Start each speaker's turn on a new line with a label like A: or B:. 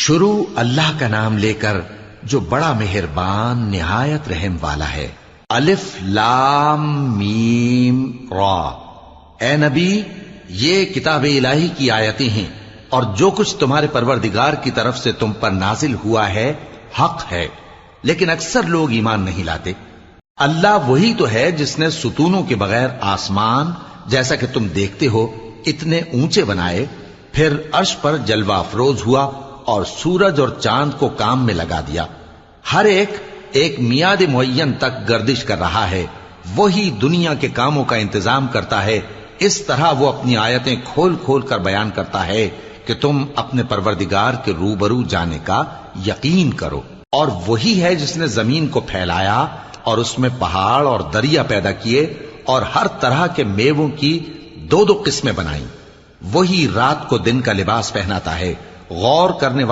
A: شروع اللہ کا نام لے کر جو بڑا مہربان نہایت رحم والا ہے۔ الف لام میم را۔ اے نبی، یہ کتاب الہی کی آیتیں ہیں اور جو کچھ تمہارے پروردگار کی طرف سے تم پر نازل ہوا ہے حق ہے، لیکن اکثر لوگ ایمان نہیں لاتے۔ اللہ وہی تو ہے جس نے ستونوں کے بغیر آسمان جیسا کہ تم دیکھتے ہو اتنے اونچے بنائے، پھر عرش پر جلوہ افروز ہوا اور سورج اور چاند کو کام میں لگا دیا۔ ہر ایک میعاد معین تک گردش کر رہا ہے۔ وہی دنیا کے کاموں کا انتظام کرتا ہے۔ اس طرح وہ اپنی آیتیں کھول کھول کر بیان کرتا ہے کہ تم اپنے پروردگار کے روبرو جانے کا یقین کرو۔ اور وہی ہے جس نے زمین کو پھیلایا اور اس میں پہاڑ اور دریا پیدا کیے اور ہر طرح کے میووں کی دو قسمیں بنائیں۔ وہی رات کو دن کا لباس پہناتا ہے۔ غور کرنے